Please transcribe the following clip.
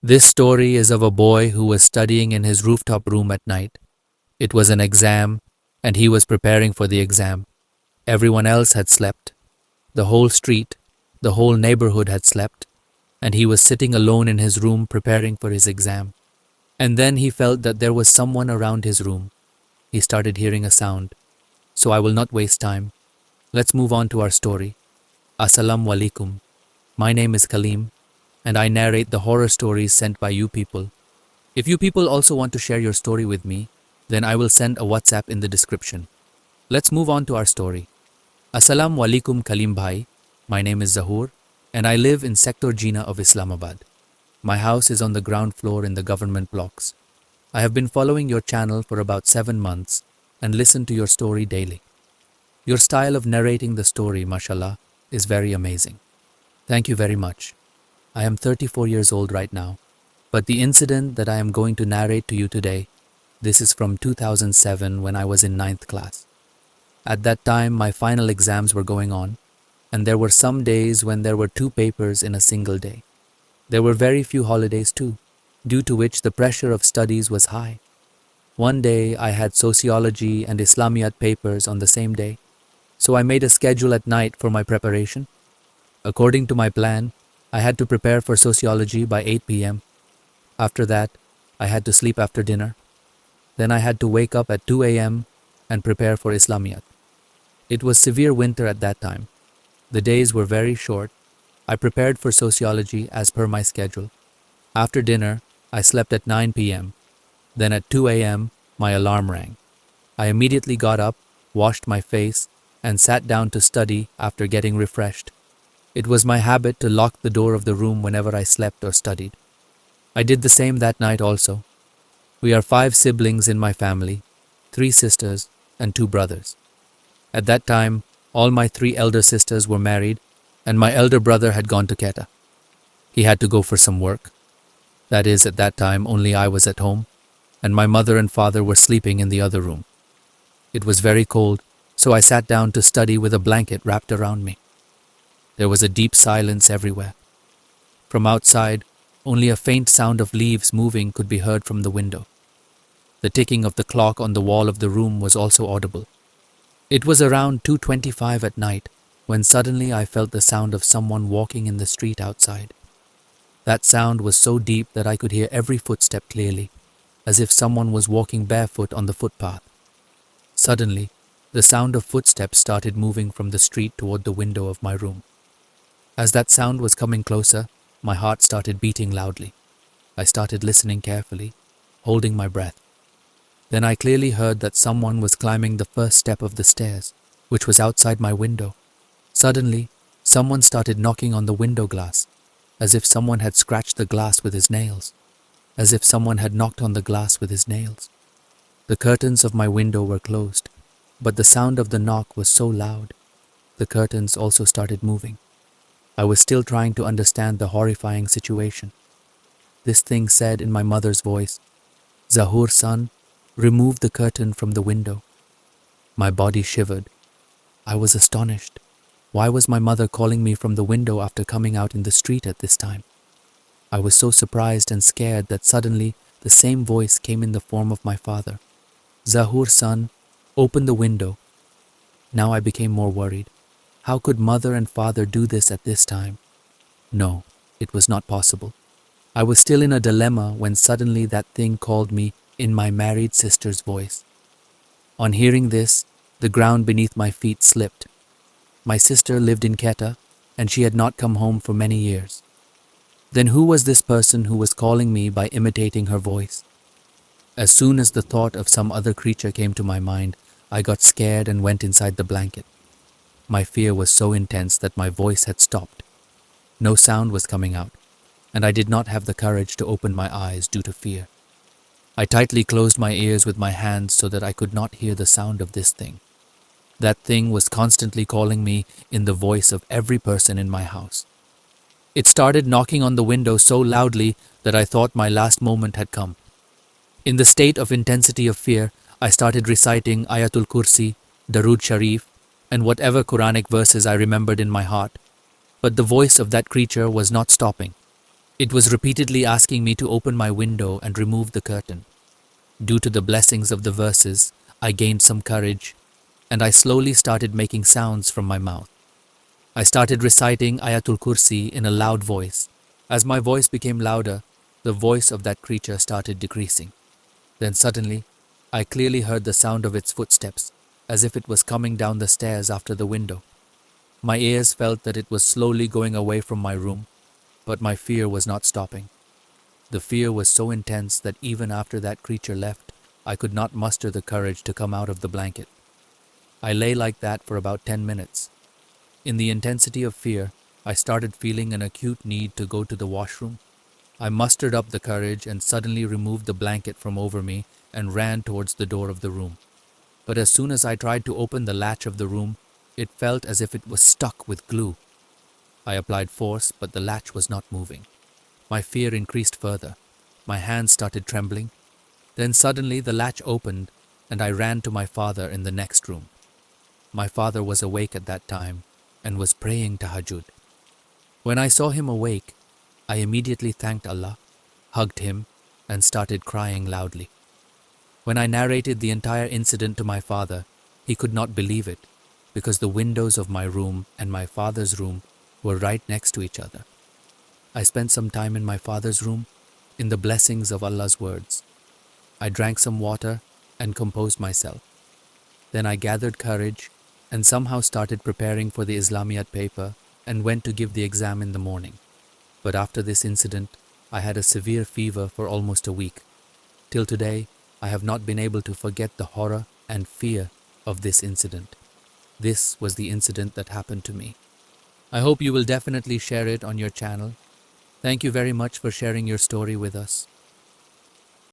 This story is of a boy who was studying in his rooftop room at night. It was an exam, and he was preparing for the exam. Everyone else had slept. The whole street, the whole neighborhood had slept, and he was sitting alone in his room preparing for his exam. And then he felt that there was someone around his room. He started hearing a sound. So I will not waste time. Let's move on to our story. Assalamu alaikum. My name is Kaleem, and I narrate the horror stories sent by you people. If you people also want to share your story with me, then I will send a WhatsApp in the description. Let's move on to our story. Assalamu alaikum Kaleem bhai. My name is Zahur, and I live in Sector Jina of Islamabad. My house is on the ground floor in the government blocks. I have been following your channel for about 7 months and listen to your story daily. Your style of narrating the story, mashallah, is very amazing. Thank you very much. I am 34 years old right now, but the incident that I am going to narrate to you today, this is from 2007 when I was in 9th class. At that time, my final exams were going on, and there were some days when there were 2 papers in a single day. There were very few holidays too, due to which the pressure of studies was high. One day I had sociology and Islamiyat papers on the same day, so I made a schedule at night for my preparation. According to my plan, I had to prepare for sociology by 8 p.m. After that, I had to sleep after dinner. Then I had to wake up at 2 a.m. and prepare for Islamiyat. It was severe winter at that time. The days were very short. I prepared for sociology as per my schedule. After dinner, I slept at 9 p.m. Then at 2 a.m., my alarm rang. I immediately got up, washed my face, and sat down to study after getting refreshed. It was my habit to lock the door of the room whenever I slept or studied. I did the same that night also. We are 5 siblings in my family, 3 sisters and 2 brothers. At that time, all my 3 elder sisters were married, and my elder brother had gone to Quetta. He had to go for some work. That is, at that time, only I was at home, and my mother and father were sleeping in the other room. It was very cold, so I sat down to study with a blanket wrapped around me. There was a deep silence everywhere. From outside, only a faint sound of leaves moving could be heard from the window. The ticking of the clock on the wall of the room was also audible. It was around 2:25 at night when suddenly I felt the sound of someone walking in the street outside. That sound was so deep that I could hear every footstep clearly, as if someone was walking barefoot on the footpath. Suddenly, the sound of footsteps started moving from the street toward the window of my room. As that sound was coming closer, my heart started beating loudly. I started listening carefully, holding my breath. Then I clearly heard that someone was climbing the first step of the stairs, which was outside my window. Suddenly, someone started knocking on the window glass, as if someone had scratched the glass with his nails, as if someone had knocked on the glass with his nails. The curtains of my window were closed, but the sound of the knock was so loud. The curtains also started moving. I was still trying to understand the horrifying situation. This thing said in my mother's voice, "Zahur son, remove the curtain from the window." My body shivered. I was astonished. Why was my mother calling me from the window after coming out in the street at this time? I was so surprised and scared that suddenly the same voice came in the form of my father. "Zahur son, open the window." Now I became more worried. How could mother and father do this at this time? No, it was not possible. I was still in a dilemma when suddenly that thing called me in my married sister's voice. On hearing this, the ground beneath my feet slipped. My sister lived in Quetta, and she had not come home for many years. Then who was this person who was calling me by imitating her voice? As soon as the thought of some other creature came to my mind, I got scared and went inside the blanket. My fear was so intense that my voice had stopped. No sound was coming out, and I did not have the courage to open my eyes due to fear. I tightly closed my ears with my hands so that I could not hear the sound of this thing. That thing was constantly calling me in the voice of every person in my house. It started knocking on the window so loudly that I thought my last moment had come. In the state of intensity of fear, I started reciting Ayatul Kursi, Darood Sharif, and whatever Quranic verses I remembered in my heart. But the voice of that creature was not stopping. It was repeatedly asking me to open my window and remove the curtain. Due to the blessings of the verses, I gained some courage, and I slowly started making sounds from my mouth. I started reciting Ayatul Kursi in a loud voice. As my voice became louder, the voice of that creature started decreasing. Then suddenly, I clearly heard the sound of its footsteps, as if it was coming down the stairs after the window. My ears felt that it was slowly going away from my room, but my fear was not stopping. The fear was so intense that even after that creature left, I could not muster the courage to come out of the blanket. I lay like that for about 10 minutes. In the intensity of fear, I started feeling an acute need to go to the washroom. I mustered up the courage and suddenly removed the blanket from over me and ran towards the door of the room. But as soon as I tried to open the latch of the room, it felt as if it was stuck with glue. I applied force, but the latch was not moving. My fear increased further. My hands started trembling. Then suddenly the latch opened and I ran to my father in the next room. My father was awake at that time and was praying tahajjud. When I saw him awake, I immediately thanked Allah, hugged him, and started crying loudly. When I narrated the entire incident to my father, he could not believe it because the windows of my room and my father's room were right next to each other. I spent some time in my father's room in the blessings of Allah's words. I drank some water and composed myself. Then I gathered courage and somehow started preparing for the Islamiyat paper and went to give the exam in the morning. But after this incident, I had a severe fever for almost a week. Till today, I have not been able to forget the horror and fear of this incident. This was the incident that happened to me. I hope you will definitely share it on your channel. Thank you very much for sharing your story with us.